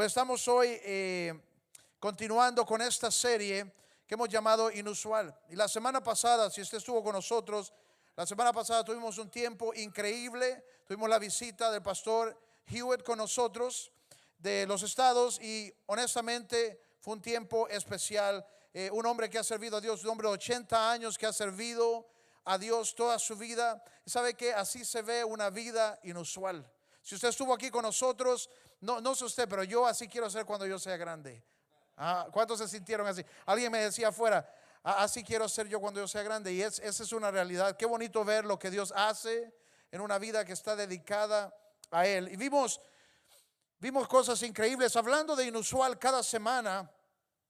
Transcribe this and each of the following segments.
Pues estamos hoy continuando con esta serie que hemos llamado Inusual. Y la semana pasada, si usted estuvo con nosotros, la semana pasada tuvimos un tiempo increíble. Tuvimos la visita del pastor Hewitt con nosotros de los estados y honestamente fue un tiempo especial. Un hombre que ha servido a Dios, un hombre de 80 años que ha servido a Dios toda su vida. Y sabe que así se ve una vida inusual. Si usted estuvo aquí con nosotros, no sé usted, pero yo así quiero ser cuando yo sea grande. ¿Cuántos se sintieron así? Alguien me decía afuera, así quiero ser yo cuando yo sea grande. Y esa es una realidad. Qué bonito ver lo que Dios hace en una vida que está dedicada a Él. Y vimos cosas increíbles. Hablando de inusual, cada semana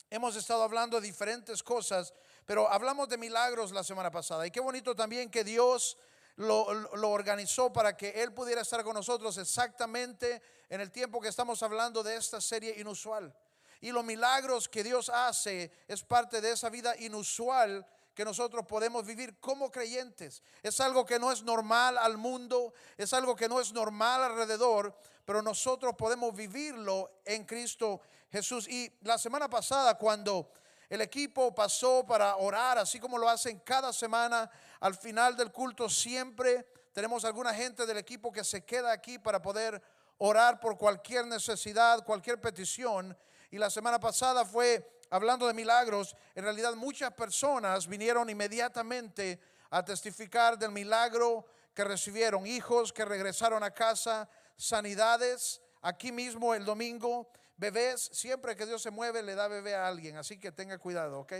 hemos estado hablando de diferentes cosas, pero hablamos de milagros la semana pasada. Y qué bonito también que Dios lo organizó para que Él pudiera estar con nosotros exactamente en el tiempo que estamos hablando de esta serie inusual. Y los milagros que Dios hace es parte de esa vida inusual que nosotros podemos vivir como creyentes. Es algo que no es normal al mundo, es algo que no es normal alrededor, pero nosotros podemos vivirlo en Cristo Jesús. Y la semana pasada, cuando el equipo pasó para orar, así como lo hacen cada semana, al final del culto siempre tenemos alguna gente del equipo que se queda aquí para poder orar por cualquier necesidad, cualquier petición. Y la semana pasada fue hablando de milagros. En realidad muchas personas vinieron inmediatamente a testificar del milagro que recibieron, hijos que regresaron a casa, sanidades aquí mismo el domingo, bebés. Siempre que Dios se mueve le da bebé a alguien, así que tenga cuidado, ¿ok?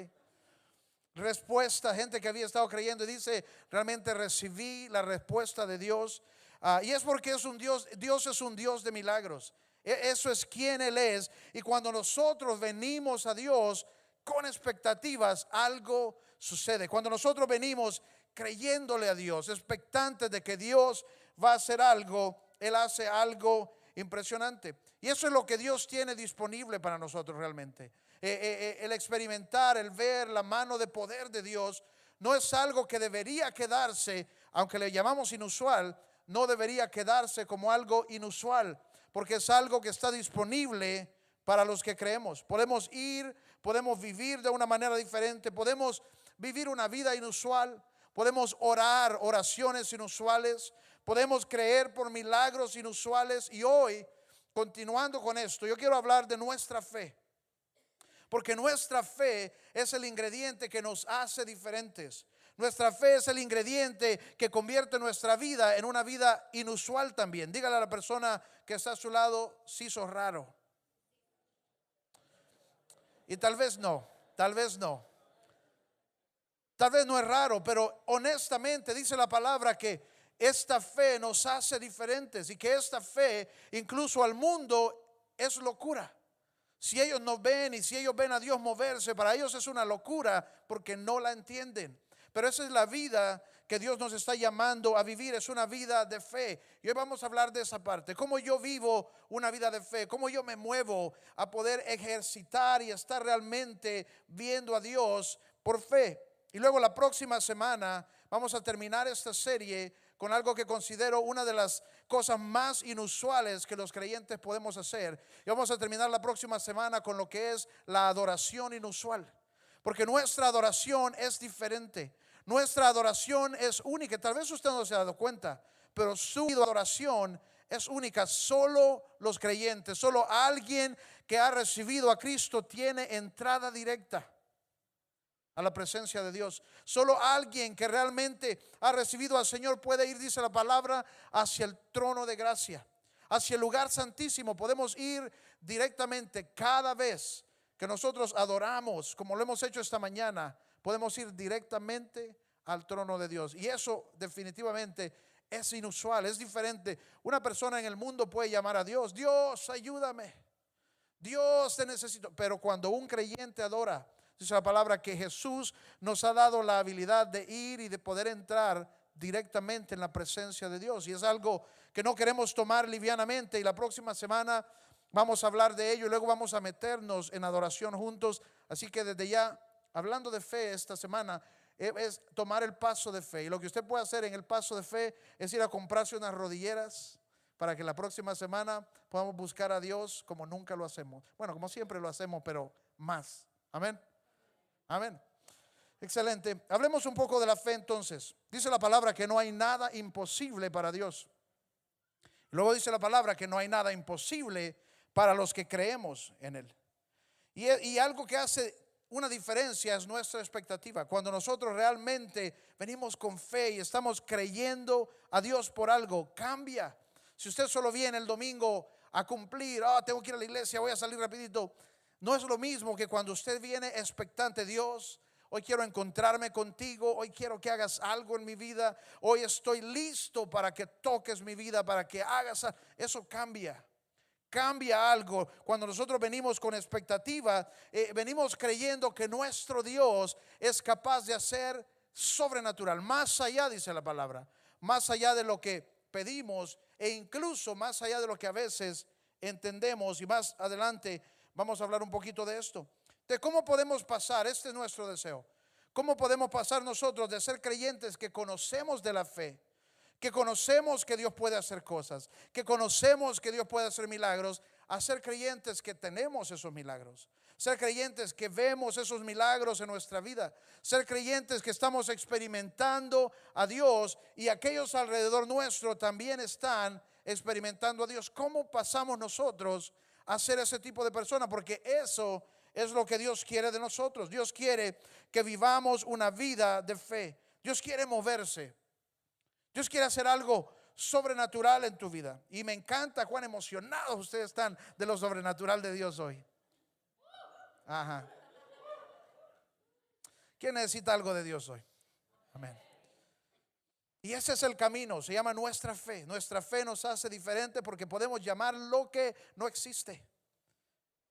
Respuesta, gente que había estado creyendo y dice, realmente recibí la respuesta de Dios. Y es porque es un Dios es un Dios de milagros. Eso es quien Él es. Y cuando nosotros venimos a Dios con expectativas, algo sucede. Cuando nosotros venimos creyéndole a Dios, expectantes de que Dios va a hacer algo, Él hace algo impresionante. Y eso es lo que Dios tiene disponible para nosotros realmente. El experimentar, el ver la mano de poder de Dios no es algo que debería quedarse, aunque le llamamos inusual, no debería quedarse como algo inusual, porque es algo que está disponible para los que creemos. Podemos ir, podemos vivir de una manera diferente, podemos vivir una vida inusual, podemos orar oraciones inusuales, podemos creer por milagros inusuales. Y hoy, continuando con esto, yo quiero hablar de nuestra fe, porque nuestra fe es el ingrediente que nos hace diferentes. Nuestra fe es el ingrediente que convierte nuestra vida en una vida inusual también. Dígale a la persona que está a su lado, sí sos raro. Y tal vez no. Tal vez no es raro, pero honestamente dice la palabra que esta fe nos hace diferentes y que esta fe incluso al mundo es locura. Si ellos no ven y si ellos ven a Dios moverse, para ellos es una locura porque no la entienden. Pero esa es la vida que Dios nos está llamando a vivir, es una vida de fe. Y hoy vamos a hablar de esa parte, cómo yo vivo una vida de fe, cómo yo me muevo a poder ejercitar y estar realmente viendo a Dios por fe. Y luego la próxima semana vamos a terminar esta serie con algo que considero una de las cosas más inusuales que los creyentes podemos hacer. Y vamos a terminar la próxima semana con lo que es la adoración inusual. Porque nuestra adoración es diferente. Nuestra adoración es única. Tal vez usted no se ha dado cuenta, pero su adoración es única. Solo los creyentes, solo alguien que ha recibido a Cristo tiene entrada directa a la presencia de Dios. Solo alguien que realmente ha recibido al Señor puede ir, dice la palabra, hacia el trono de gracia, hacia el lugar santísimo. Podemos ir directamente cada vez que nosotros adoramos, como lo hemos hecho esta mañana, podemos ir directamente al trono de Dios. Y eso definitivamente es inusual, es diferente. Una persona en el mundo puede llamar a Dios, Dios, ayúdame, Dios, te necesito. Pero cuando un creyente adora, dice la palabra que Jesús nos ha dado la habilidad de ir y de poder entrar directamente en la presencia de Dios. Y es algo que no queremos tomar livianamente. Y la próxima semana vamos a hablar de ello y luego vamos a meternos en adoración juntos. Así que desde ya, hablando de fe esta semana, es tomar el paso de fe. Y lo que usted puede hacer en el paso de fe es ir a comprarse unas rodilleras, para que la próxima semana podamos buscar a Dios como nunca lo hacemos. Bueno, como siempre lo hacemos, pero más. Amén. Amén. Excelente. Hablemos un poco de la fe entonces. Dice la palabra que no hay nada imposible para Dios. Luego dice la palabra que no hay nada imposible para los que creemos en Él. Y algo que hace una diferencia es nuestra expectativa. Cuando nosotros realmente venimos con fe y estamos creyendo a Dios por algo, cambia. Si usted solo viene el domingo a cumplir, tengo que ir a la iglesia, voy a salir rapidito, no es lo mismo que cuando usted viene expectante. Dios, hoy quiero encontrarme contigo, hoy quiero que hagas algo en mi vida, hoy estoy listo para que toques mi vida, para que hagas algo. Eso cambia. Cambia algo cuando nosotros venimos con expectativa, venimos creyendo que nuestro Dios es capaz de hacer sobrenatural, más allá, dice la palabra, más allá de lo que pedimos e incluso más allá de lo que a veces entendemos. Y más adelante vamos a hablar un poquito de esto, de cómo podemos pasar, este es nuestro deseo, cómo podemos pasar nosotros de ser creyentes que conocemos de la fe, que conocemos que Dios puede hacer cosas, que conocemos que Dios puede hacer milagros, a ser creyentes que tenemos esos milagros, ser creyentes que vemos esos milagros en nuestra vida, ser creyentes que estamos experimentando a Dios y aquellos alrededor nuestro también están experimentando a Dios. ¿Cómo pasamos nosotros a ser ese tipo de persona? Porque eso es lo que Dios quiere de nosotros. Dios quiere que vivamos una vida de fe. Dios quiere moverse. Dios quiere hacer algo sobrenatural en tu vida. Y me encanta cuán emocionados ustedes están de lo sobrenatural de Dios hoy. Ajá. ¿Quién necesita algo de Dios hoy? Amén. Y ese es el camino, se llama nuestra fe. Nuestra fe nos hace diferente porque podemos llamar lo que no existe.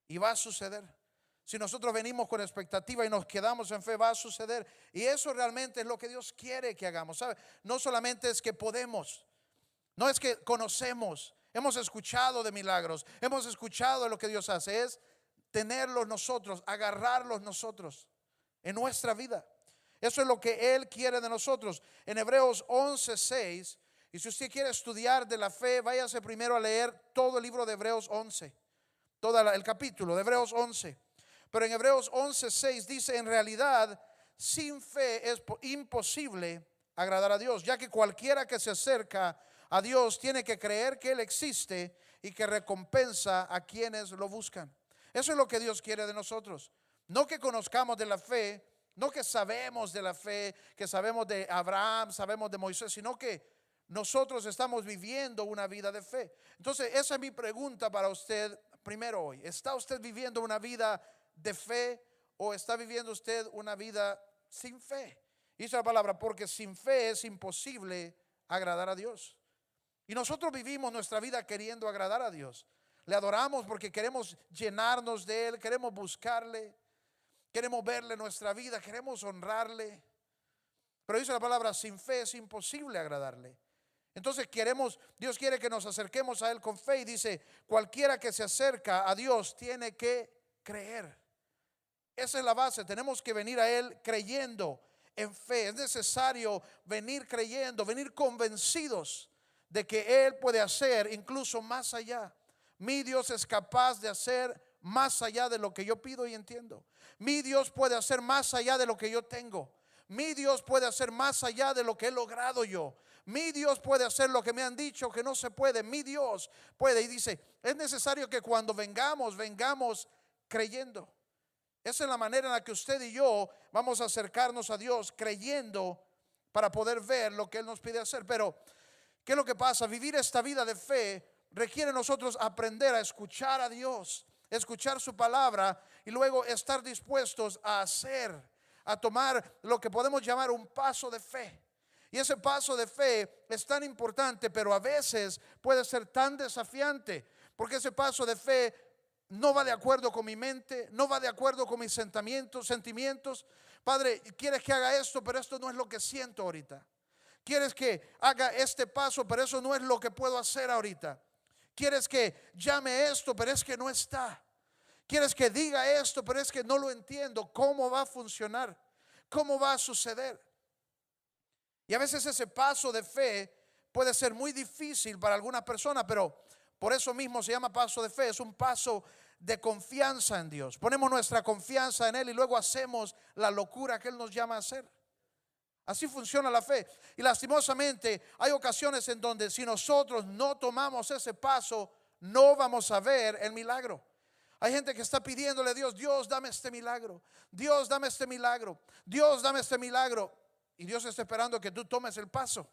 Y va a suceder. Si nosotros venimos con expectativa y nos quedamos en fe, va a suceder. Y eso realmente es lo que Dios quiere que hagamos, ¿sabe? No solamente es que podemos, no es que conocemos, hemos escuchado de milagros, hemos escuchado de lo que Dios hace, es tenerlos nosotros, agarrarlos nosotros en nuestra vida. Eso es lo que Él quiere de nosotros. En Hebreos 11:6, y si usted quiere estudiar de la fe, váyase primero a leer todo el libro de Hebreos 11, todo el capítulo de Hebreos 11. Pero en Hebreos 11:6 dice: en realidad, sin fe es imposible agradar a Dios, ya que cualquiera que se acerca a Dios tiene que creer que Él existe y que recompensa a quienes lo buscan. Eso es lo que Dios quiere de nosotros. No que conozcamos de la fe, no que sabemos de la fe, que sabemos de Abraham, sabemos de Moisés, sino que nosotros estamos viviendo una vida de fe. Entonces, esa es mi pregunta para usted primero hoy. ¿Está usted viviendo una vida de fe o está viviendo usted una vida sin fe? Dice la palabra, porque sin fe es imposible agradar a Dios. Y nosotros vivimos nuestra vida queriendo agradar a Dios. Le adoramos porque queremos llenarnos de Él, queremos buscarle, queremos verle nuestra vida, queremos honrarle. Pero dice la palabra, sin fe es imposible agradarle. Entonces Dios quiere que nos acerquemos a Él con fe y dice, cualquiera que se acerca a Dios tiene que creer. Esa es la base, tenemos que venir a Él creyendo en fe. Es necesario venir creyendo, venir convencidos de que Él puede hacer incluso más allá. Mi Dios es capaz de hacer más allá de lo que yo pido y entiendo. Mi Dios puede hacer más allá de lo que yo tengo. Mi Dios puede hacer más allá de lo que he logrado yo. Mi Dios puede hacer lo que me han dicho que no se puede. Mi Dios puede. Y dice, es necesario que cuando vengamos creyendo. Esa es la manera en la que usted y yo vamos a acercarnos a Dios, creyendo para poder ver lo que Él nos pide hacer. Pero, ¿qué es lo que pasa? Vivir esta vida de fe requiere nosotros aprender a escuchar a Dios, escuchar su palabra y luego estar dispuestos a hacer, a tomar lo que podemos llamar un paso de fe. Y ese paso de fe es tan importante, pero a veces puede ser tan desafiante, porque ese paso de fe no va de acuerdo con mi mente, no va de acuerdo con mis sentimientos. Padre, quieres que haga esto, pero esto no es lo que siento ahorita. Quieres que haga este paso, pero eso no es lo que puedo hacer ahorita. Quieres que llame esto, pero es que no está. Quieres que diga esto, pero es que no lo entiendo. ¿Cómo va a funcionar? ¿Cómo va a suceder? Y a veces ese paso de fe puede ser muy difícil para algunas personas, pero por eso mismo se llama paso de fe. Es un paso de confianza en Dios. Ponemos nuestra confianza en Él y luego hacemos la locura que Él nos llama a hacer. Así funciona la fe. Y lastimosamente hay ocasiones en donde si nosotros no tomamos ese paso, no vamos a ver el milagro. Hay gente que está pidiéndole a Dios: Dios, dame este milagro. Dios, dame este milagro. Dios, dame este milagro. Y Dios está esperando que tú tomes el paso.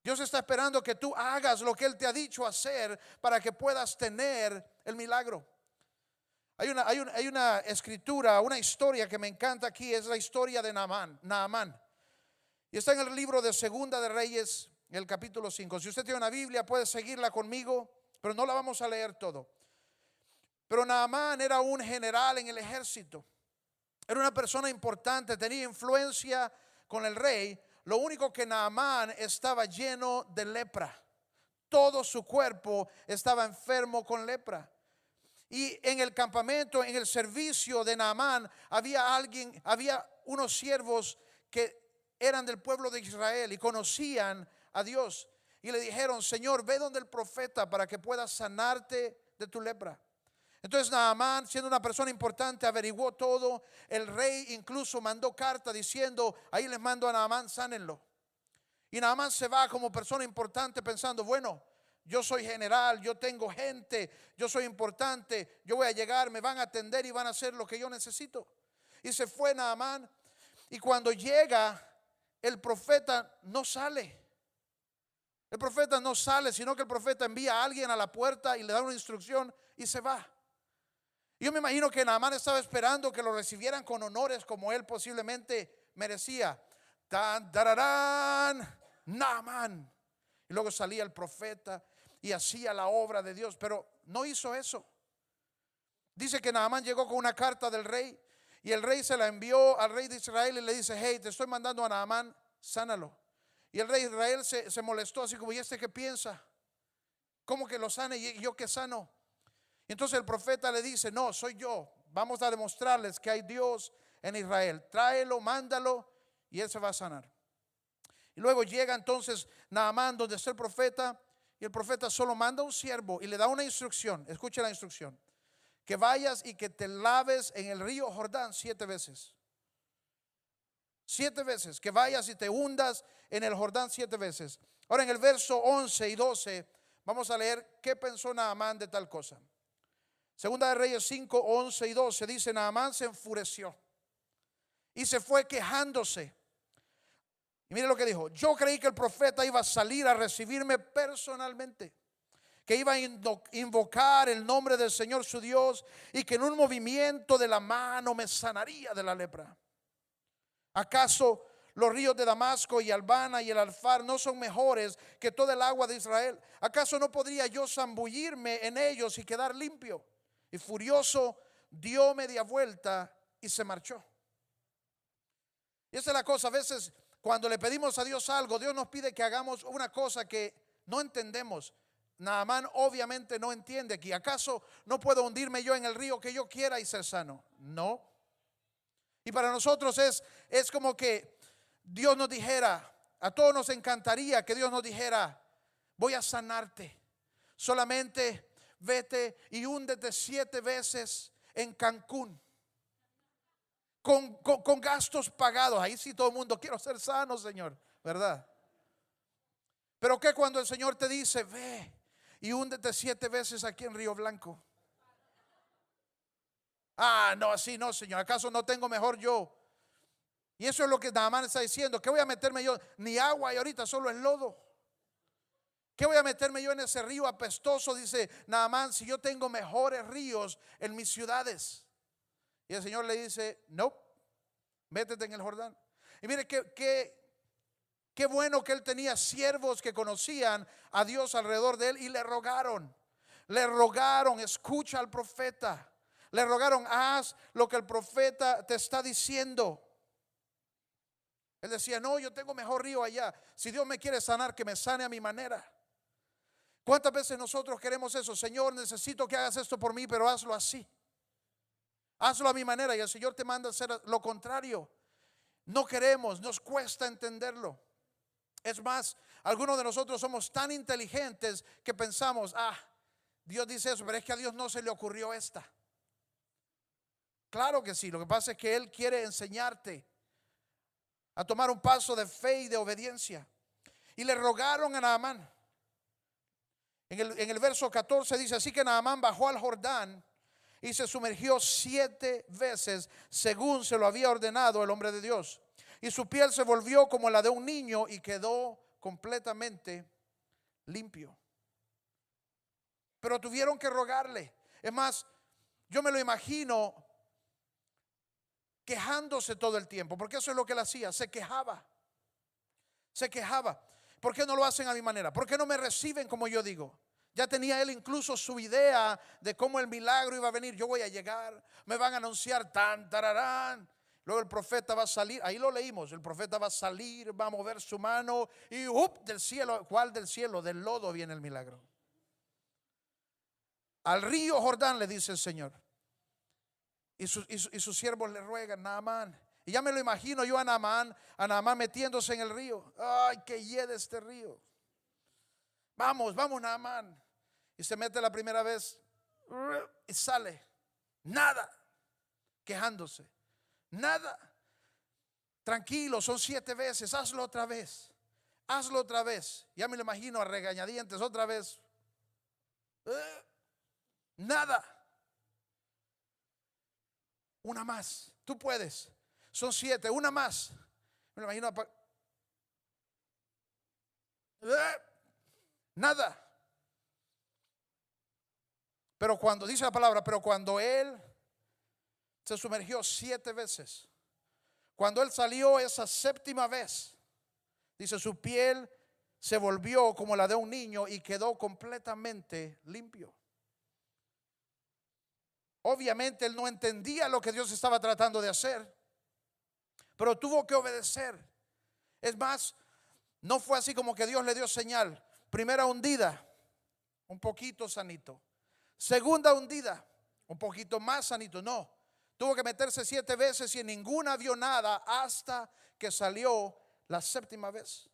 Dios está esperando que tú hagas lo que Él te ha dicho hacer para que puedas tener el milagro. Hay una escritura, una historia que me encanta aquí. Es la historia de Naamán. Y está en el libro de Segunda de Reyes, el capítulo 5. Si usted tiene una Biblia, puede seguirla conmigo, pero no la vamos a leer todo. Pero Naamán era un general en el ejército. Era una persona importante, tenía influencia con el rey. Lo único que Naamán estaba lleno de lepra. Todo su cuerpo estaba enfermo con lepra. Y en el campamento, en el servicio de Naamán, había unos siervos que eran del pueblo de Israel y conocían a Dios. Y le dijeron: Señor, ve donde el profeta para que pueda sanarte de tu lepra. Entonces Naamán, siendo una persona importante, averiguó todo. El rey incluso mandó carta diciendo: ahí les mando a Naamán, sánenlo. Y Naamán se va como persona importante pensando: bueno, yo soy general, yo tengo gente, yo soy importante, yo voy a llegar, me van a atender y van a hacer lo que yo necesito. Y se fue Naamán. Y cuando llega, el profeta no sale. El profeta no sale, sino que el profeta envía a alguien a la puerta y le da una instrucción y se va. Yo me imagino que Naamán estaba esperando que lo recibieran con honores como él posiblemente merecía. Tan, tararán, Naamán. Y luego salía el profeta y hacía la obra de Dios, pero no hizo eso. Dice que Naamán llegó con una carta del rey y el rey se la envió al rey de Israel y le dice: hey, te estoy mandando a Naamán, sánalo. Y el rey de Israel se molestó, así como: ¿y este qué piensa? ¿Cómo que lo sane y yo qué sano? Y entonces el profeta le dice: no, soy yo. Vamos a demostrarles que hay Dios en Israel. Tráelo, mándalo y él se va a sanar. Y luego llega entonces Naamán donde está el profeta, y el profeta solo manda un siervo y le da una instrucción. Escuche la instrucción: que vayas y que te laves en el río Jordán 7 veces. 7 veces, que vayas y te hundas en el Jordán 7 veces. Ahora en el verso 11 y 12 vamos a leer qué pensó Naamán de tal cosa. Segunda de Reyes 5, 11 y 12 dice: Naamán se enfureció y se fue quejándose. Y mire lo que dijo: yo creí que el profeta iba a salir a recibirme personalmente, que iba a invocar el nombre del Señor su Dios y que en un movimiento de la mano me sanaría de la lepra. ¿Acaso los ríos de Damasco y Albana y el Alfar no son mejores que toda el agua de Israel? ¿Acaso no podría yo zambullirme en ellos y quedar limpio? Y furioso dio media vuelta y se marchó. Y esa es la cosa: a veces cuando le pedimos a Dios algo, Dios nos pide que hagamos una cosa que no entendemos. Naamán obviamente no entiende aquí. ¿Acaso no puedo hundirme yo en el río que yo quiera y ser sano? No. Y para nosotros es como que Dios nos dijera, a todos nos encantaría que Dios nos dijera: voy a sanarte, solamente vete y húndete 7 veces en Cancún con gastos pagados. Ahí sí todo el mundo: quiero ser sano, Señor, ¿verdad? Pero que cuando el Señor te dice: ve y húndete 7 veces aquí en Río Blanco. Ah, no, así no, Señor. ¿Acaso no tengo mejor yo? Y eso es lo que Naamán está diciendo: ¿qué voy a meterme yo? Ni agua hay ahorita, solo es lodo. ¿Qué voy a meterme yo en ese río apestoso? Dice Naamán, si yo tengo mejores ríos en mis ciudades. Y el Señor le dice: no, métete en el Jordán. Y mire qué bueno que él tenía siervos que conocían a Dios alrededor de él y le rogaron, escucha al profeta. Le rogaron: haz lo que el profeta te está diciendo. Él decía: no, yo tengo mejor río allá. Si Dios me quiere sanar, que me sane a mi manera. ¿Cuántas veces nosotros queremos eso? Señor, necesito que hagas esto por mí, pero hazlo así. Hazlo a mi manera. Y el Señor te manda a hacer lo contrario. No queremos, nos cuesta entenderlo. Es más, algunos de nosotros somos tan inteligentes que pensamos, Dios dice eso, pero es que a Dios no se le ocurrió esta. Claro que sí, lo que pasa es que Él quiere enseñarte a tomar un paso de fe y de obediencia. Y le rogaron a Naamán. En el verso 14 dice, así que Naamán bajó al Jordán y se sumergió 7 veces según se lo había ordenado el hombre de Dios. Y su piel se volvió como la de un niño y quedó completamente limpio. Pero tuvieron que rogarle. Es más, yo me lo imagino quejándose todo el tiempo, porque eso es lo que él hacía, se quejaba. Se quejaba. ¿Por qué no lo hacen a mi manera? ¿Por qué no me reciben como yo digo? Ya tenía él incluso su idea de cómo el milagro iba a venir. Yo voy a llegar, me van a anunciar tan, tararán. Luego el profeta va a salir, ahí lo leímos, el profeta va a salir, va a mover su mano y del cielo, ¿cuál del cielo? Del lodo viene el milagro. Al río Jordán le dice el Señor. Y sus siervos le ruegan, Naamán. Y ya me lo imagino yo a Naamán metiéndose en el río. Ay, que hiede este río. Vamos, Naamán. Y se mete la primera vez y sale. Nada. Quejándose. Nada. Tranquilo, son 7 veces. Hazlo otra vez. Hazlo otra vez. Ya me lo imagino a regañadientes otra vez. Nada. Una más. Tú puedes. Son 7. Una más. Me lo imagino. Nada. Pero cuando dice la palabra, pero cuando él se sumergió 7 veces, cuando él salió esa 7ª vez, dice, su piel se volvió como la de un niño y quedó completamente limpio. Obviamente él no entendía lo que Dios estaba tratando de hacer, pero tuvo que obedecer. Es más, no fue así como que Dios le dio señal. Primera hundida, un poquito sanito. Segunda hundida, un poquito más sanito. No, tuvo que meterse 7 veces y en ninguna vio nada hasta que salió la 7ª vez.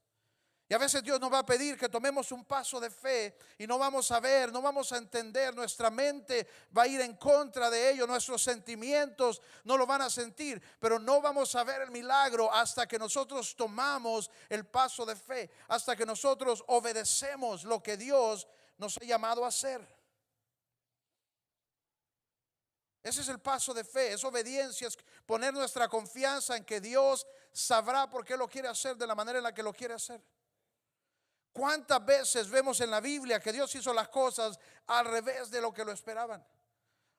Y a veces Dios nos va a pedir que tomemos un paso de fe y no vamos a ver, no vamos a entender, nuestra mente va a ir en contra de ello, nuestros sentimientos no lo van a sentir, pero no vamos a ver el milagro hasta que nosotros tomamos el paso de fe, hasta que nosotros obedecemos lo que Dios nos ha llamado a hacer. Ese es el paso de fe, es obediencia, es poner nuestra confianza en que Dios sabrá por qué lo quiere hacer de la manera en la que lo quiere hacer. ¿Cuántas veces vemos en la Biblia que Dios hizo las cosas al revés de lo que lo esperaban?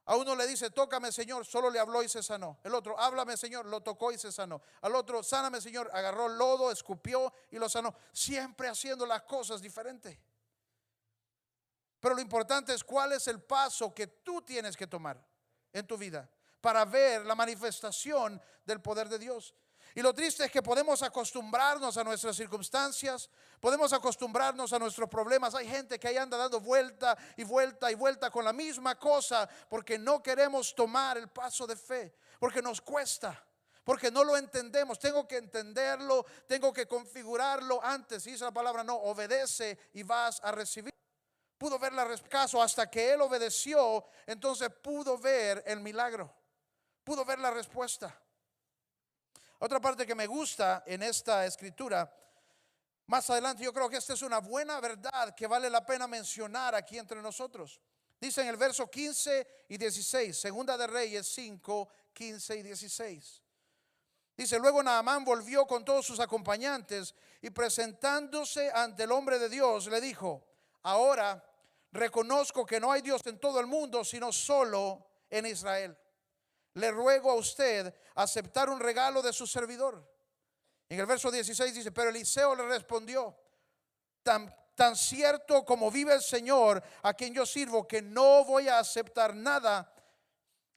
A uno le dice, tócame Señor, solo le habló y se sanó. El otro, háblame Señor, lo tocó y se sanó. Al otro, sáname Señor, agarró lodo, escupió y lo sanó. Siempre haciendo las cosas diferentes. Pero lo importante es cuál es el paso que tú tienes que tomar en tu vida para ver la manifestación del poder de Dios. Y lo triste es que podemos acostumbrarnos a nuestras circunstancias, podemos acostumbrarnos a nuestros problemas. Hay gente que ahí anda dando vuelta y vuelta y vuelta con la misma cosa porque no queremos tomar el paso de fe, porque nos cuesta, porque no lo entendemos. Tengo que entenderlo, tengo que configurarlo antes. Dice la palabra, no, obedece y vas a recibir. Pudo ver caso hasta que él obedeció, entonces pudo ver el milagro, pudo ver la respuesta. Otra parte que me gusta en esta escritura, más adelante yo creo que esta es una buena verdad que vale la pena mencionar aquí entre nosotros. Dice en el verso 15 y 16, Segunda de Reyes 5, 15 y 16. Dice, luego Naamán volvió con todos sus acompañantes y presentándose ante el hombre de Dios le dijo, ahora reconozco que no hay Dios en todo el mundo sino solo en Israel. Le ruego a usted aceptar un regalo de su servidor. En el verso 16 dice, pero Eliseo le respondió, tan cierto como vive el Señor a quien yo sirvo, que no voy a aceptar nada.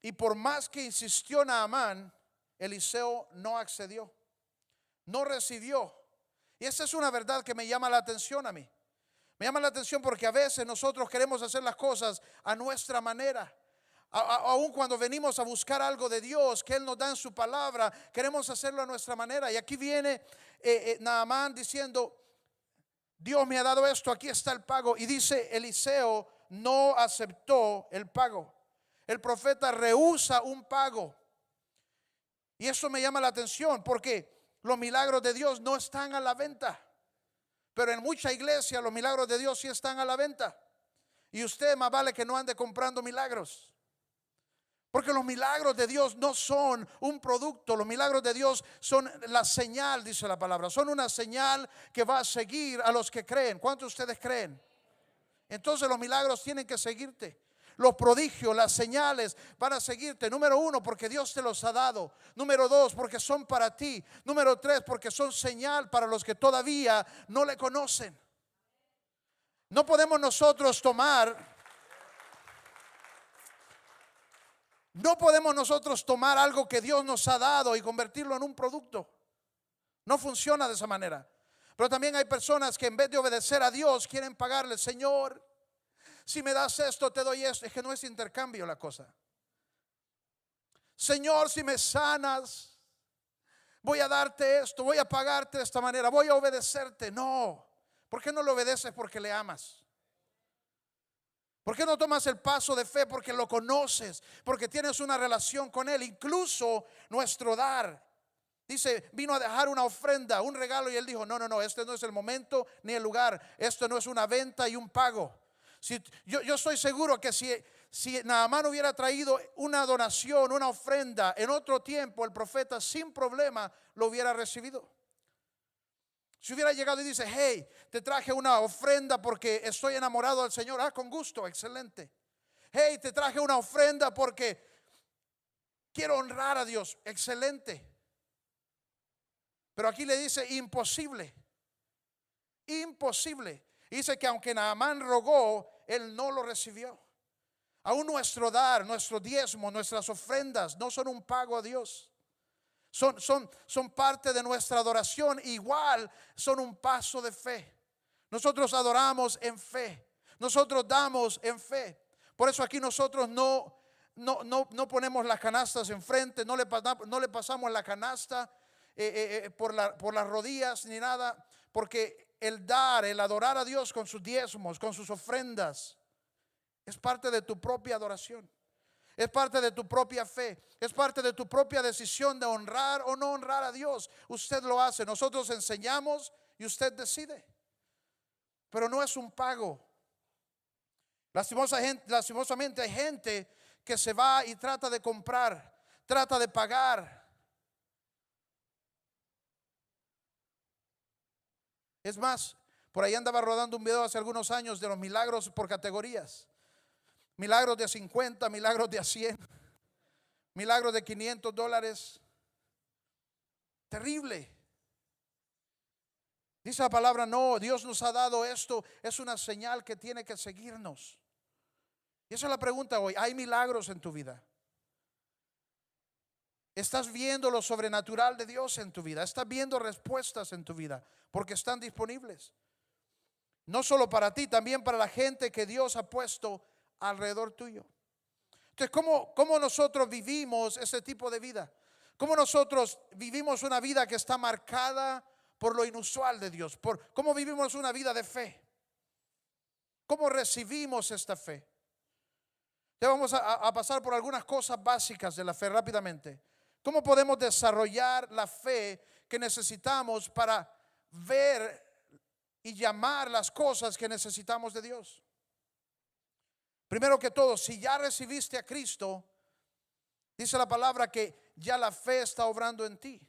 Y por más que insistió Naamán, Eliseo no accedió, no recibió. Y esa es una verdad que me llama la atención a mí. Me llama la atención porque a veces nosotros queremos hacer las cosas a nuestra manera. Aun cuando venimos a buscar algo de Dios que Él nos da en su palabra, queremos hacerlo a nuestra manera. Y aquí viene Naamán diciendo, Dios me ha dado esto, aquí está el pago. Y dice, Eliseo no aceptó el pago. El profeta rehúsa un pago. Y eso me llama la atención porque los milagros de Dios no están a la venta. Pero en mucha iglesia los milagros de Dios sí están a la venta. Y usted más vale que no ande comprando milagros. Porque los milagros de Dios no son un producto. Los milagros de Dios son la señal, dice la palabra. Son una señal que va a seguir a los que creen. ¿Cuántos de ustedes creen? Entonces los milagros tienen que seguirte. Los prodigios, las señales van a seguirte. Número 1, porque Dios te los ha dado. Número 2, porque son para ti. Número 3, porque son señal para los que todavía no le conocen. No podemos nosotros tomar algo que Dios nos ha dado y convertirlo en un producto. No funciona de esa manera. Pero también hay personas que en vez de obedecer a Dios quieren pagarle. Señor, si me das esto, te doy esto. Es que no es intercambio la cosa. Señor, si me sanas, voy a darte esto, voy a pagarte de esta manera, voy a obedecerte. No. ¿Por qué no le obedeces? Porque le amas. ¿Por qué no tomas el paso de fe? Porque lo conoces, porque tienes una relación con Él. Incluso nuestro dar. Dice, vino a dejar una ofrenda, un regalo, y él dijo, no, este no es el momento ni el lugar. Esto no es una venta y un pago. Yo estoy seguro que si Naamán hubiera traído una donación, una ofrenda en otro tiempo, el profeta sin problema lo hubiera recibido. Si hubiera llegado y dice, hey, te traje una ofrenda porque estoy enamorado del Señor. Ah, con gusto, excelente. Hey, te traje una ofrenda porque quiero honrar a Dios. Excelente. Pero aquí le dice imposible. Imposible. Dice que aunque Naamán rogó, él no lo recibió. Aún nuestro dar, nuestro diezmo, nuestras ofrendas no son un pago a Dios. Son parte de nuestra adoración. Igual son un paso de fe. Nosotros adoramos en fe. Nosotros damos en fe. Por eso aquí nosotros no ponemos las canastas enfrente. No le pasamos la canasta por las rodillas ni nada. Porque el dar, el adorar a Dios con sus diezmos, con sus ofrendas, es parte de tu propia adoración. Es parte de tu propia fe. Es parte de tu propia decisión de honrar o no honrar a Dios. Usted lo hace. Nosotros enseñamos y usted decide. Pero no es un pago. Lastimosamente hay gente que se va y trata de comprar, trata de pagar. Es más, por ahí andaba rodando un video hace algunos años de los milagros por categorías. Milagros de 50, milagros de 100, milagros de $500. Terrible. Dice la palabra, no, Dios nos ha dado esto, es una señal que tiene que seguirnos. Y esa es la pregunta hoy. ¿Hay milagros en tu vida? ¿Estás viendo lo sobrenatural de Dios en tu vida? ¿Estás viendo respuestas en tu vida? Porque están disponibles. No solo para ti, también para la gente que Dios ha puesto alrededor tuyo. Entonces, ¿cómo nosotros vivimos ese tipo de vida? ¿Cómo nosotros vivimos una vida que está marcada por lo inusual de Dios? ¿Cómo vivimos una vida de fe? ¿Cómo recibimos esta fe? Ya vamos a pasar por algunas cosas básicas de la fe rápidamente. ¿Cómo podemos desarrollar la fe que necesitamos para ver y llamar las cosas que necesitamos de Dios? Primero que todo, si ya recibiste a Cristo, dice la palabra que ya la fe está obrando en ti.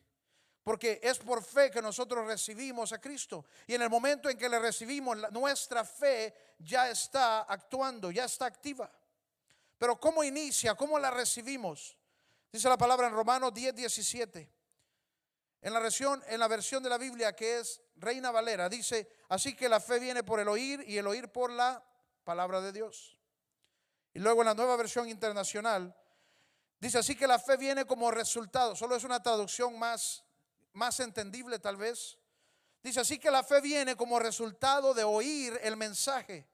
Porque es por fe que nosotros recibimos a Cristo. Y en el momento en que le recibimos, nuestra fe ya está actuando, ya está activa. Pero ¿cómo inicia? ¿Cómo la recibimos? Dice la palabra en Romanos 10:17. En la versión de la Biblia que es Reina Valera, dice, así que la fe viene por el oír y el oír por la palabra de Dios. Y luego en la Nueva Versión Internacional, dice, así que la fe viene como resultado. Solo es una traducción más entendible tal vez. Dice, así que la fe viene como resultado de oír el mensaje.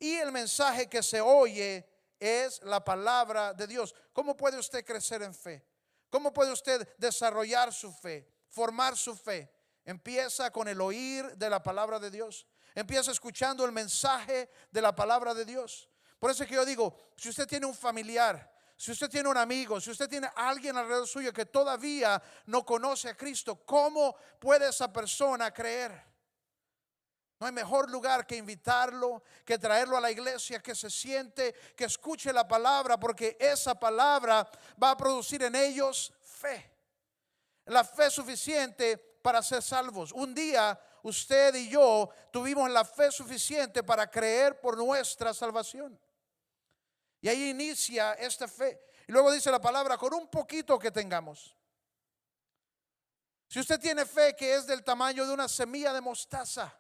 Y el mensaje que se oye es la palabra de Dios. ¿Cómo puede usted crecer en fe? ¿Cómo puede usted desarrollar su fe, formar su fe? Empieza con el oír de la palabra de Dios. Empieza escuchando el mensaje de la palabra de Dios. Por eso es que yo digo, si usted tiene un familiar, si usted tiene un amigo, si usted tiene alguien alrededor suyo que todavía no conoce a Cristo, ¿cómo puede esa persona creer? No hay mejor lugar que invitarlo, que traerlo a la iglesia, que se siente, que escuche la palabra, porque esa palabra va a producir en ellos fe. La fe suficiente para ser salvos. Un día usted y yo tuvimos la fe suficiente para creer por nuestra salvación. Y ahí inicia esta fe. Y luego dice la palabra, con un poquito que tengamos. Si usted tiene fe que es del tamaño de una semilla de mostaza,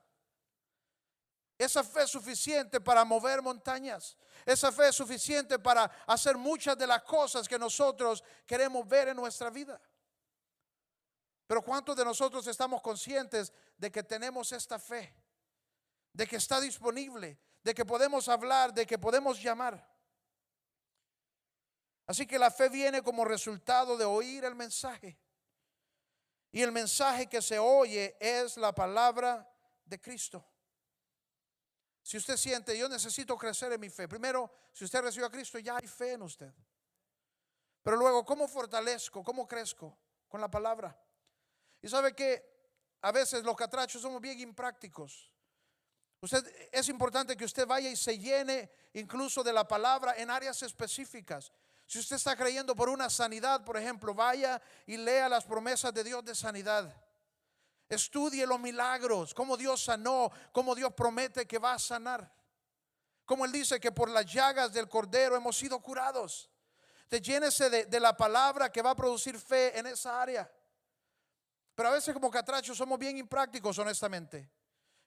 esa fe es suficiente para mover montañas. Esa fe es suficiente para hacer muchas de las cosas que nosotros queremos ver en nuestra vida. Pero ¿cuántos de nosotros estamos conscientes de que tenemos esta fe? De que está disponible, de que podemos hablar, de que podemos llamar. Así que la fe viene como resultado de oír el mensaje. Y el mensaje que se oye es la palabra de Cristo. Si usted siente, yo necesito crecer en mi fe. Primero, si usted recibió a Cristo, ya hay fe en usted. Pero luego, ¿cómo fortalezco? ¿Cómo crezco? Con la palabra. Y sabe que a veces los catrachos somos bien imprácticos. Es importante que usted vaya y se llene incluso de la palabra en áreas específicas. Si usted está creyendo por una sanidad, por ejemplo, vaya y lea las promesas de Dios de sanidad. Estudie los milagros, cómo Dios sanó, cómo Dios promete que va a sanar. Como Él dice que por las llagas del Cordero hemos sido curados. Te llénese de la palabra que va a producir fe en esa área. Pero a veces como catrachos somos bien imprácticos, honestamente.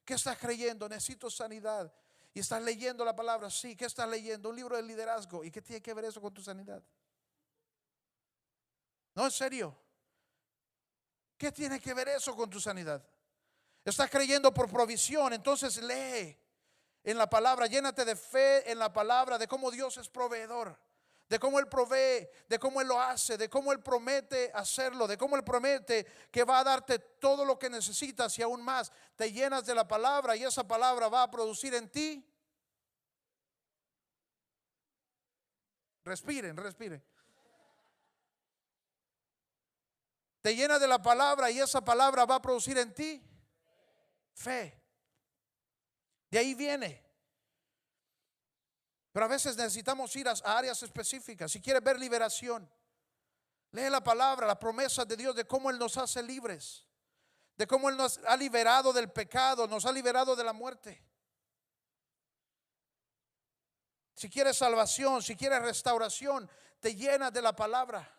¿Qué estás creyendo? Necesito sanidad. Y estás leyendo la palabra. Sí, ¿qué estás leyendo? Un libro de liderazgo. ¿Y qué tiene que ver eso con tu sanidad? No, en serio. ¿Qué tiene que ver eso con tu sanidad? Estás creyendo por provisión, entonces lee en la palabra, llénate de fe en la palabra, de cómo Dios es proveedor, de cómo Él provee, de cómo Él lo hace, de cómo Él promete hacerlo, de cómo Él promete que va a darte todo lo que necesitas y aún más. Te llenas de la palabra y esa palabra va a producir en ti. Respiren, respiren. Te llenas de la palabra y esa palabra va a producir en ti fe. De ahí viene. Pero a veces necesitamos ir a áreas específicas. Si quieres ver liberación, lee la palabra, las promesas de Dios, de cómo Él nos hace libres, de cómo Él nos ha liberado del pecado, nos ha liberado de la muerte. Si quieres salvación, si quieres restauración, te llenas de la palabra.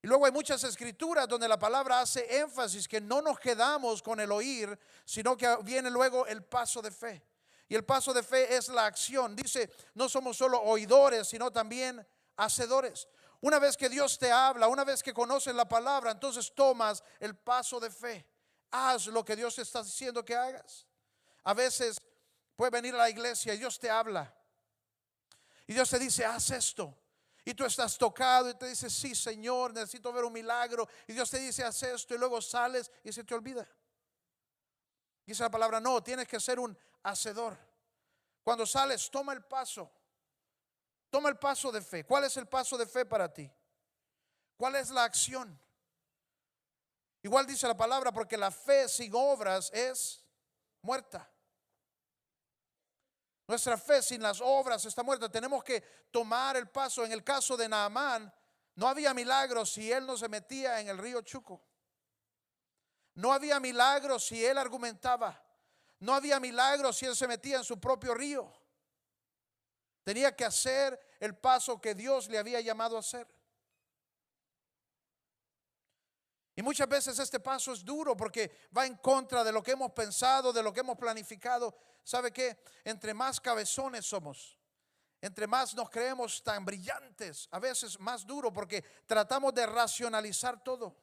Y luego hay muchas escrituras donde la palabra hace énfasis que no nos quedamos con el oír, sino que viene luego el paso de fe. Y el paso de fe es la acción. Dice, no somos solo oidores, sino también hacedores. Una vez que Dios te habla, una vez que conoces la palabra, entonces tomas el paso de fe. Haz lo que Dios te está diciendo que hagas. A veces puedes venir a la iglesia y Dios te habla. Y Dios te dice, haz esto. Y tú estás tocado y te dices, sí, Señor, necesito ver un milagro. Y Dios te dice, haz esto, y luego sales y se te olvida. Dice la palabra, no, tienes que ser un hacedor. Cuando sales, toma el paso. Toma el paso de fe. ¿Cuál es el paso de fe para ti? ¿Cuál es la acción? Igual dice la palabra, porque la fe sin obras es muerta. Nuestra fe sin las obras está muerta. Tenemos que tomar el paso. En el caso de Naamán, no había milagro si él no se metía en el río Chuco. No había milagro si él argumentaba. No había milagro si él se metía en su propio río. Tenía que hacer el paso que Dios le había llamado a hacer. Y muchas veces este paso es duro porque va en contra de lo que hemos pensado, de lo que hemos planificado. ¿Sabe qué? Entre más cabezones somos, entre más nos creemos tan brillantes, a veces más duro porque tratamos de racionalizar todo.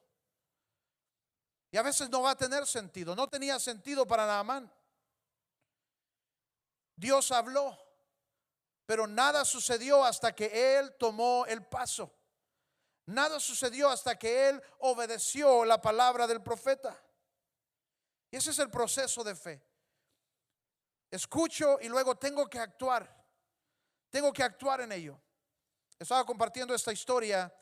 Y a veces no va a tener sentido. No tenía sentido para Naamán. Dios habló, pero nada sucedió hasta que él tomó el paso. Nada sucedió hasta que él obedeció la palabra del profeta. Y ese es el proceso de fe. Escucho y luego tengo que actuar. Tengo que actuar en ello. Estaba compartiendo esta historia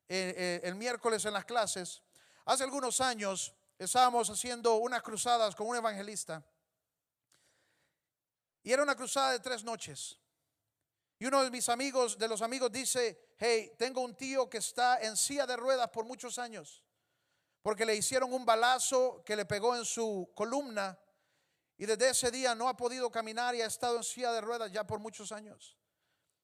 el miércoles en las clases. Hace algunos años estábamos haciendo unas cruzadas con un evangelista. Y era una cruzada de 3 noches. Y uno de mis amigos, de los amigos, dice: hey, tengo un tío que está en silla de ruedas por muchos años, porque le hicieron un balazo que le pegó en su columna, y desde ese día no ha podido caminar y ha estado en silla de ruedas ya por muchos años.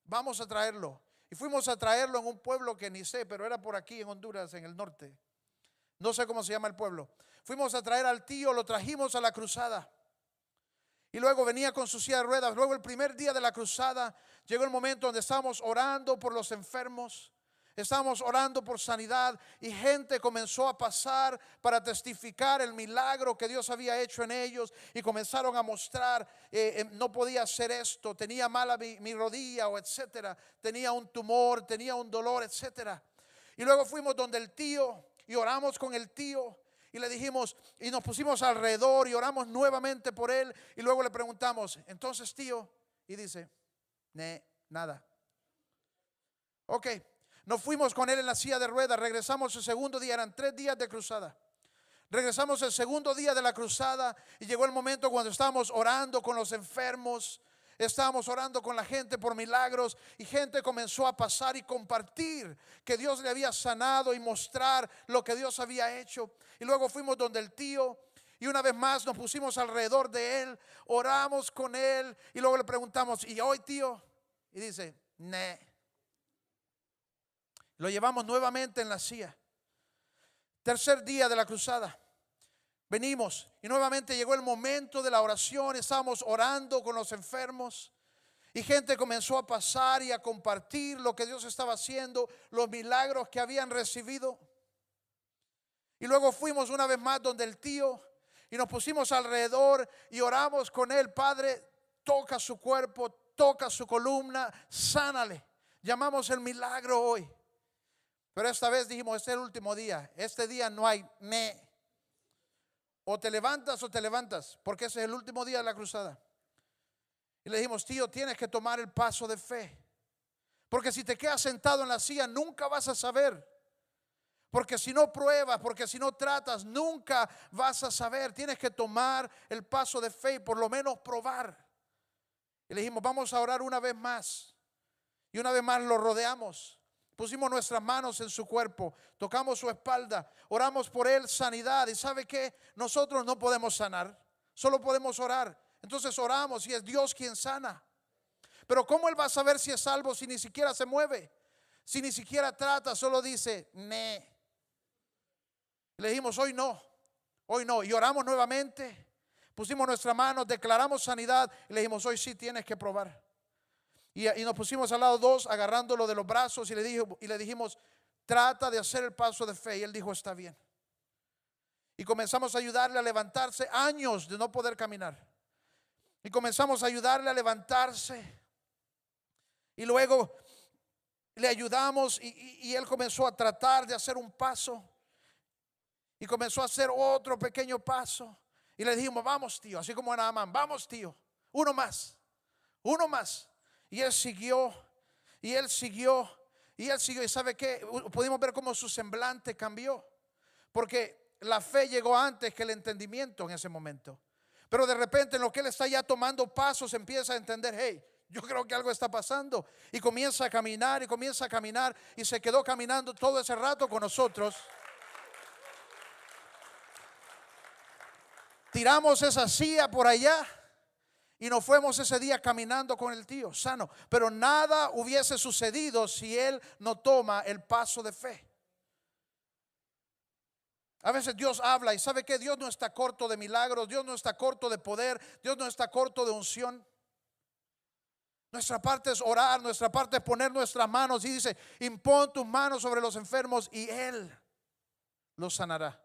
Vamos a traerlo. Y fuimos a traerlo en un pueblo que ni sé, pero era por aquí en Honduras, en el norte. No sé cómo se llama el pueblo. Fuimos a traer al tío, lo trajimos a la cruzada. Y luego venía con su silla de ruedas. Luego el primer día de la cruzada llegó el momento donde estábamos orando por los enfermos. Estábamos orando por sanidad y gente comenzó a pasar para testificar el milagro que Dios había hecho en ellos. Y comenzaron a mostrar, no podía hacer esto, tenía mala mi rodilla o etcétera. Tenía un tumor, tenía un dolor, etcétera. Y luego fuimos donde el tío y oramos con el tío. Y le dijimos, y nos pusimos alrededor y oramos nuevamente por él. Y luego le preguntamos, entonces tío, y dice, nada. Ok, nos fuimos con él en la silla de ruedas. Regresamos el segundo día, eran 3 días de cruzada. Regresamos el segundo día de la cruzada y llegó el momento cuando estábamos orando con los enfermos. Estábamos orando con la gente por milagros y gente comenzó a pasar y compartir que Dios le había sanado y mostrar lo que Dios había hecho. Y luego fuimos donde el tío y una vez más nos pusimos alrededor de él, oramos con él y luego le preguntamos, ¿y hoy tío? Y dice, Lo llevamos nuevamente en la silla. Tercer día de la cruzada. Venimos y nuevamente llegó el momento de la oración. Estábamos orando con los enfermos y gente comenzó a pasar y a compartir lo que Dios estaba haciendo, los milagros que habían recibido. Y luego fuimos una vez más donde el tío y nos pusimos alrededor y oramos con él. Padre, toca su cuerpo, toca su columna, sánale. Llamamos el milagro hoy. Pero esta vez dijimos, este es el último día. Este día no hay o te levantas, porque ese es el último día de la cruzada. Y le dijimos, tío, tienes que tomar el paso de fe, porque si te quedas sentado en la silla nunca vas a saber. Porque si no pruebas, porque si no tratas, nunca vas a saber. Tienes que tomar el paso de fe y por lo menos probar. Y le dijimos, vamos a orar una vez más. Y una vez más lo rodeamos. Pusimos nuestras manos en su cuerpo, tocamos su espalda, oramos por él sanidad. Y ¿sabe qué? Nosotros no podemos sanar, solo podemos orar. Entonces oramos y es Dios quien sana. Pero ¿cómo él va a saber si es salvo si ni siquiera se mueve? Si ni siquiera trata, solo dice Le dijimos, hoy no. Y oramos nuevamente, pusimos nuestras manos, declaramos sanidad. Y le dijimos, hoy sí tienes que probar. Y nos pusimos al lado dos, agarrándolo de los brazos y le dijimos, trata de hacer el paso de fe. Y él dijo, está bien. Y comenzamos a ayudarle a levantarse, años de no poder caminar. Y comenzamos a ayudarle a levantarse. Y luego le ayudamos y él comenzó a tratar de hacer un paso. Y comenzó a hacer otro pequeño paso. Y le dijimos, vamos tío, así como Naamán, vamos tío, uno más. Y él siguió, y él siguió. Y ¿sabe qué? Pudimos ver cómo su semblante cambió. Porque la fe llegó antes que el entendimiento en ese momento. Pero de repente en lo que él está ya tomando pasos, empieza a entender, hey, yo creo que algo está pasando. Y comienza a caminar y se quedó caminando todo ese rato con nosotros. Tiramos esa silla por allá. Y nos fuimos ese día caminando con el tío, sano. Pero nada hubiese sucedido si él no toma el paso de fe. A veces Dios habla y ¿sabe qué? Dios no está corto de milagros, Dios no está corto de poder, Dios no está corto de unción. Nuestra parte es orar, nuestra parte es poner nuestras manos y dice, impón tus manos sobre los enfermos y Él los sanará.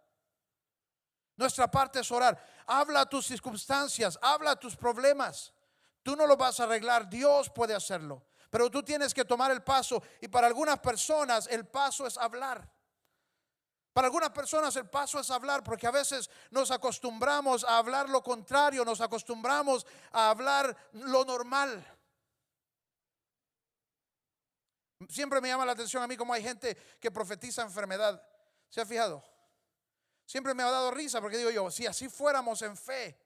Nuestra parte es orar. Habla a tus circunstancias, habla a tus problemas. Tú no lo vas a arreglar, Dios puede hacerlo. Pero tú tienes que tomar el paso. Y para algunas personas el paso es hablar. Para algunas personas el paso es hablar, porque a veces nos acostumbramos a hablar lo contrario, nos acostumbramos a hablar lo normal. Siempre me llama la atención a mí cómo hay gente que profetiza enfermedad. ¿Se ha fijado? Siempre me ha dado risa porque digo yo, si así fuéramos en fe,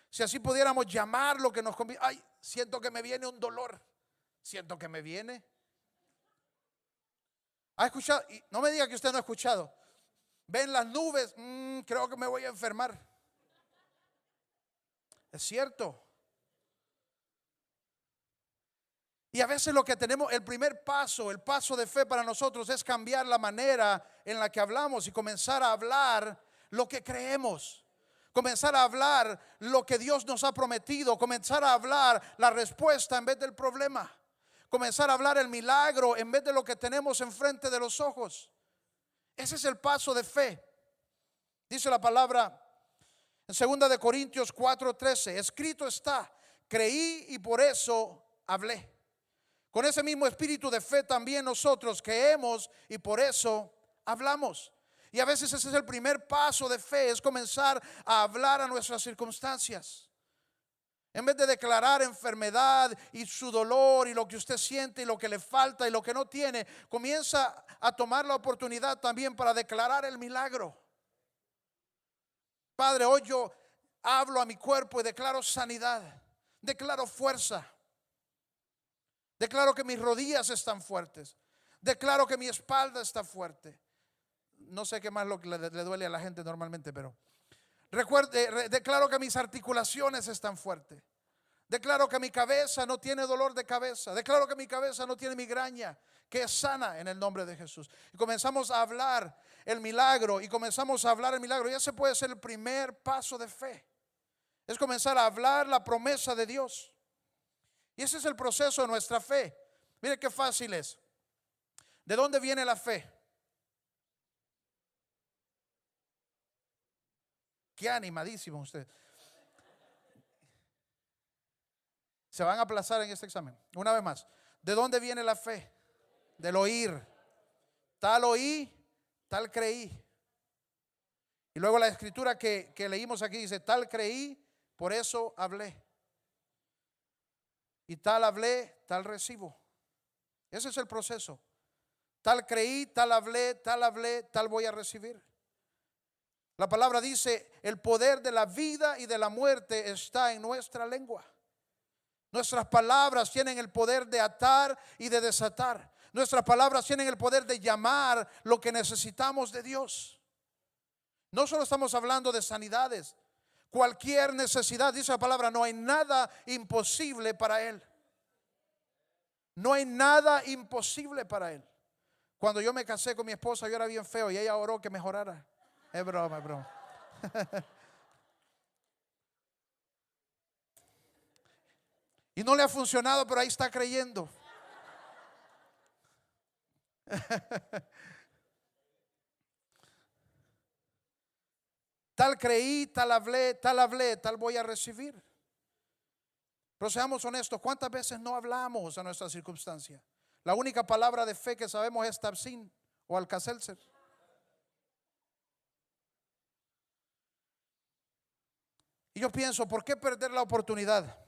si así pudiéramos llamar lo que nos conviene. Ay, siento que me viene un dolor. Siento que me viene. ¿Ha escuchado? Y no me diga que usted no ha escuchado. Ven las nubes, creo que me voy a enfermar. Es cierto. Y a veces lo que tenemos, el primer paso, el paso de fe para nosotros es cambiar la manera en la que hablamos y comenzar a hablar lo que creemos. Comenzar a hablar lo que Dios nos ha prometido. Comenzar a hablar la respuesta en vez del problema. Comenzar a hablar el milagro en vez de lo que tenemos enfrente de los ojos. Ese es el paso de fe. Dice la palabra en 2 de Corintios 4:13, escrito está, creí y por eso hablé. Con ese mismo espíritu de fe también nosotros creemos y por eso hablamos. Y a veces ese es el primer paso de fe, es comenzar a hablar a nuestras circunstancias. En vez de declarar enfermedad y su dolor y lo que usted siente y lo que le falta y lo que no tiene, comienza a tomar la oportunidad también para declarar el milagro. Padre, hoy yo hablo a mi cuerpo y declaro sanidad, declaro fuerza. Declaro que mis rodillas están fuertes. Declaro que mi espalda está fuerte. No sé qué más lo que le duele a la gente normalmente, pero declaro que mis articulaciones están fuertes. Declaro que mi cabeza no tiene dolor de cabeza. Declaro que mi cabeza no tiene migraña, que es sana en el nombre de Jesús. Y comenzamos a hablar el milagro. Y comenzamos a hablar el milagro. Y ese puede ser el primer paso de fe. Es comenzar a hablar la promesa de Dios. Y ese es el proceso de nuestra fe. Mire qué fácil es. ¿De dónde viene la fe? Qué animadísimo usted. Se van a aplazar en este examen. Una vez más. ¿De dónde viene la fe? Del oír. Tal oí, tal creí. Y luego la escritura que leímos aquí dice, tal creí, por eso hablé. Y tal hablé, tal recibo. Ese es el proceso. Tal creí, tal hablé, tal voy a recibir. La palabra dice, el poder de la vida y de la muerte está en nuestra lengua. Nuestras palabras tienen el poder de atar y de desatar. Nuestras palabras tienen el poder de llamar lo que necesitamos de Dios. No solo estamos hablando de sanidades. Cualquier necesidad, dice la palabra, no hay nada imposible para Él. No hay nada imposible para Él. Cuando yo me casé con mi esposa, yo era bien feo y ella oró que mejorara. Es broma, es broma. Y no le ha funcionado, pero ahí está creyendo. Tal creí, tal hablé, tal voy a recibir. Pero seamos honestos, ¿cuántas veces no hablamos a nuestra circunstancia? La única palabra de fe que sabemos es Tabsin o Alka-Seltzer. Y yo pienso, ¿por qué perder la oportunidad?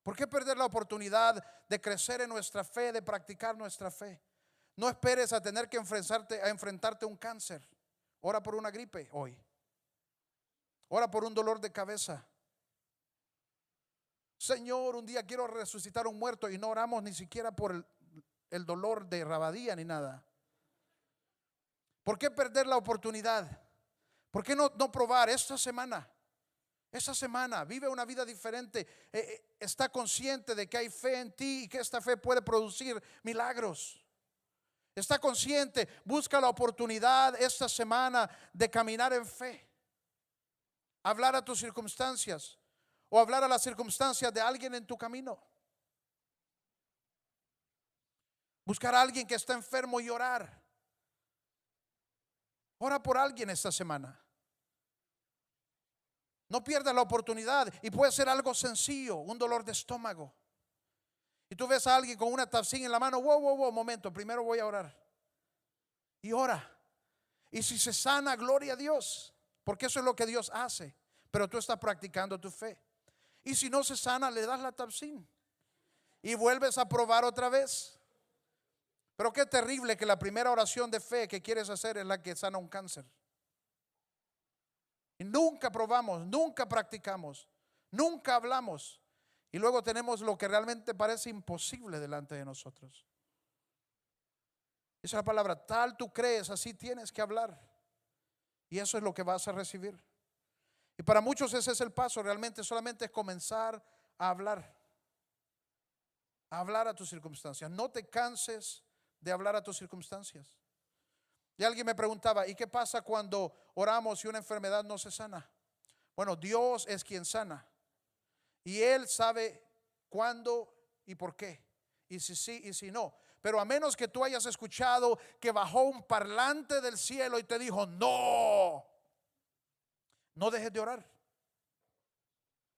¿Por qué perder la oportunidad de crecer en nuestra fe, de practicar nuestra fe? No esperes a tener que enfrentarte a un cáncer. Ora por una gripe hoy. Ora por un dolor de cabeza. Señor, un día quiero resucitar a un muerto y no oramos ni siquiera por el dolor de rabadía ni nada. ¿Por qué perder la oportunidad? ¿Por qué no probar esta semana? Esta semana vive una vida diferente. Está consciente de que hay fe en ti y que esta fe puede producir milagros. Está consciente, busca la oportunidad esta semana de caminar en fe. Hablar a tus circunstancias o hablar a las circunstancias de alguien en tu camino. Buscar a alguien que está enfermo y orar. Ora por alguien esta semana. No pierdas la oportunidad y puede ser algo sencillo, un dolor de estómago. Y tú ves a alguien con una tazón en la mano, wow, momento, primero voy a orar. Y ora. Y si se sana, gloria a Dios, porque eso es lo que Dios hace. Pero tú estás practicando tu fe. Y si no se sana, le das la tazón y vuelves a probar otra vez. Pero qué terrible que la primera oración de fe que quieres hacer es la que sana un cáncer. Y nunca probamos, nunca practicamos, nunca hablamos. Y luego tenemos lo que realmente parece imposible delante de nosotros. Esa es la palabra, tal tú crees, así tienes que hablar. Y eso es lo que vas a recibir. Y para muchos ese es el paso, realmente solamente es comenzar a hablar. A hablar a tus circunstancias. No te canses de hablar a tus circunstancias. Y alguien me preguntaba, ¿y qué pasa cuando oramos y una enfermedad no se sana? Bueno, Dios es quien sana. Y Él sabe cuándo y por qué. Y si sí y si no. Pero a menos que tú hayas escuchado que bajó un parlante del cielo y te dijo, no dejes de orar.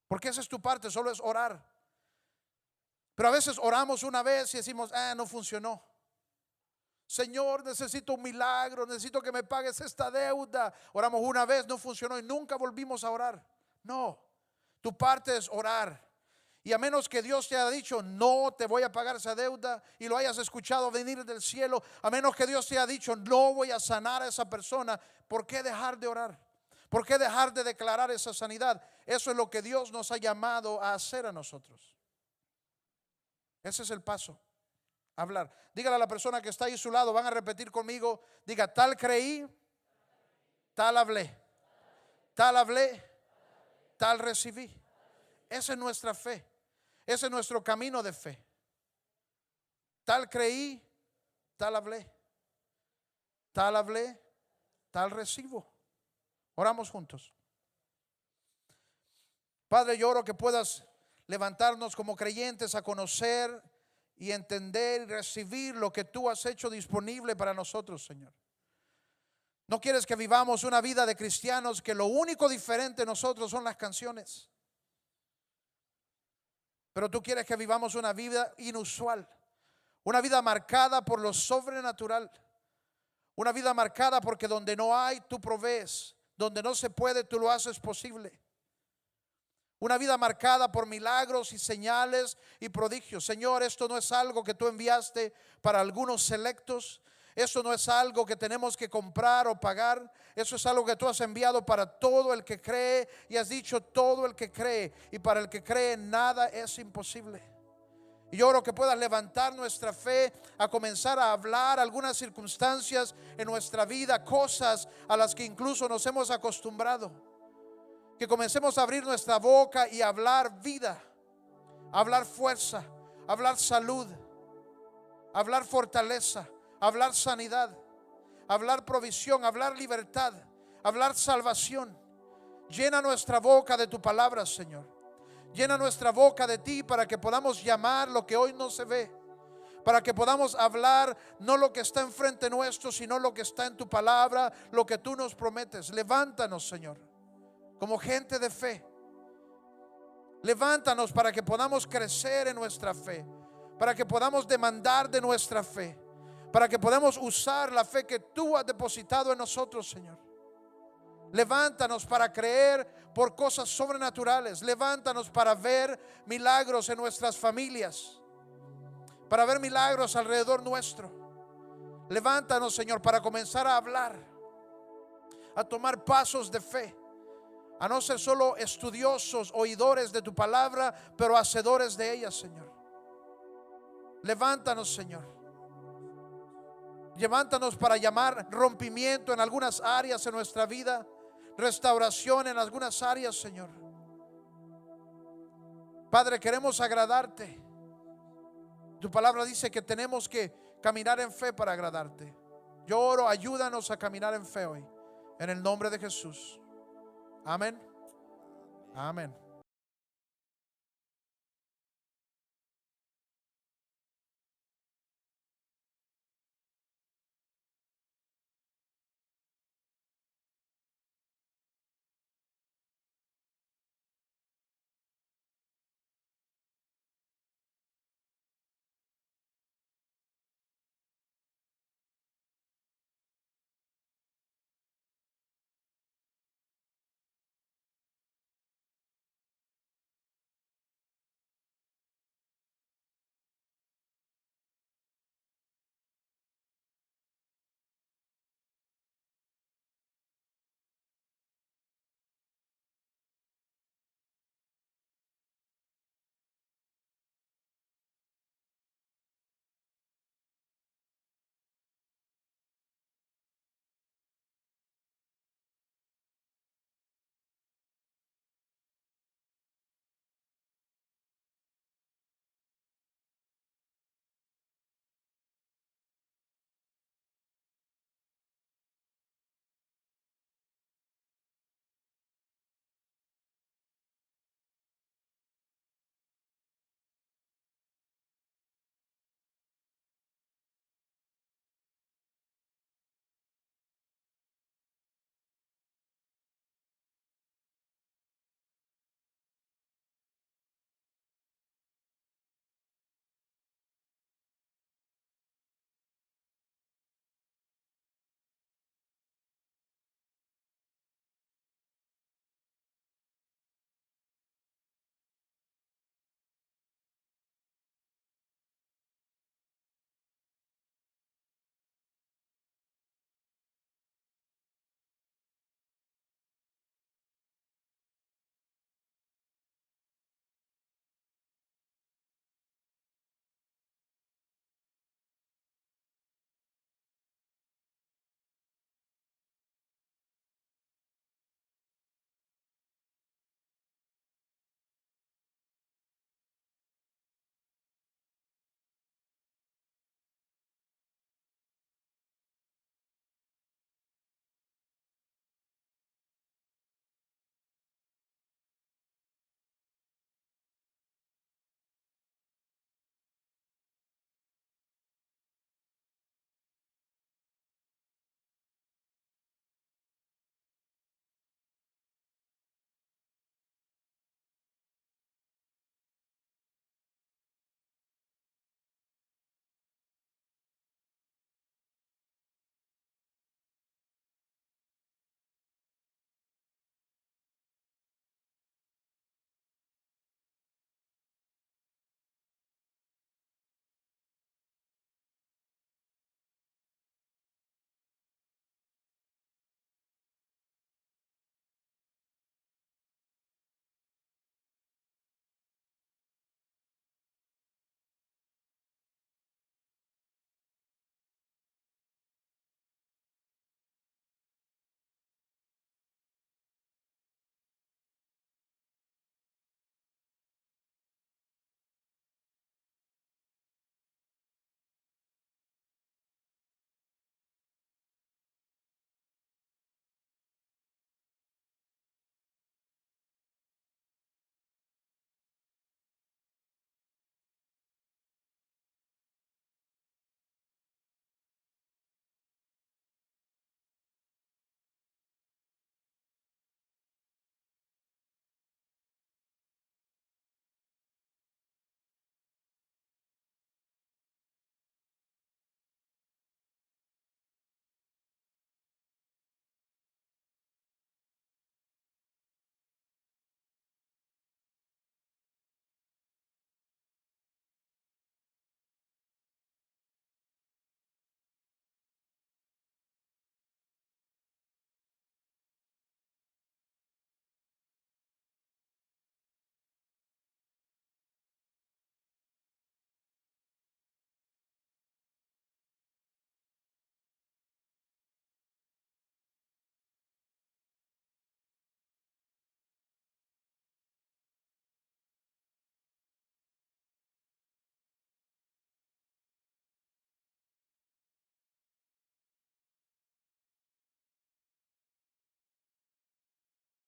Porque esa es tu parte, solo es orar. Pero a veces oramos una vez y decimos, no funcionó. Señor, necesito un milagro, necesito que me pagues esta deuda. Oramos una vez, no funcionó y nunca volvimos a orar. No, tu parte es orar. Y a menos que Dios te haya dicho, no te voy a pagar esa deuda, y lo hayas escuchado venir del cielo, a menos que Dios te haya dicho, no voy a sanar a esa persona, ¿por qué dejar de orar? ¿Por qué dejar de declarar esa sanidad? Eso es lo que Dios nos ha llamado a hacer a nosotros. Ese es el paso. Hablar. Dígale a la persona que está ahí a su lado, van a repetir conmigo, diga, tal creí, tal hablé, tal recibí. Esa es nuestra fe, ese es nuestro camino de fe. Tal creí, tal hablé, tal recibo. Oramos juntos. Padre, yo oro que puedas levantarnos como creyentes a conocer y entender y recibir lo que tú has hecho disponible para nosotros, Señor. No quieres que vivamos una vida de cristianos que lo único diferente en nosotros son las canciones. Pero tú quieres que vivamos una vida inusual, una vida marcada por lo sobrenatural, una vida marcada porque donde no hay, tú provees, donde no se puede, tú lo haces posible. Una vida marcada por milagros y señales y prodigios. Señor, esto no es algo que tú enviaste para algunos selectos. Eso no es algo que tenemos que comprar o pagar. Eso es algo que tú has enviado para todo el que cree. Y has dicho todo el que cree. Y para el que cree nada es imposible. Y yo oro que puedas levantar nuestra fe a comenzar a hablar algunas circunstancias en nuestra vida, cosas a las que incluso nos hemos acostumbrado. Que comencemos a abrir nuestra boca y hablar vida, hablar fuerza, hablar salud, hablar fortaleza, hablar sanidad, hablar provisión, hablar libertad, hablar salvación. Llena nuestra boca de tu palabra, Señor. Llena nuestra boca de ti para que podamos llamar lo que hoy no se ve. Para que podamos hablar no lo que está enfrente nuestro, sino lo que está en tu palabra, lo que tú nos prometes. Levántanos, Señor, como gente de fe. Levántanos para que podamos crecer en nuestra fe, para que podamos demandar de nuestra fe, para que podamos usar la fe que tú has depositado en nosotros, Señor. Levántanos para creer por cosas sobrenaturales. Levántanos para ver milagros en nuestras familias, para ver milagros alrededor nuestro. Levántanos, Señor, para comenzar a hablar, a tomar pasos de fe, a no ser solo estudiosos, oidores de tu palabra, pero hacedores de ella, Señor. Levántanos, Señor. Levántanos para llamar rompimiento en algunas áreas en nuestra vida, restauración en algunas áreas, Señor. Padre, queremos agradarte. Tu palabra dice que tenemos que caminar en fe para agradarte. Yo oro, ayúdanos a caminar en fe hoy, en el nombre de Jesús. Amén. Amén.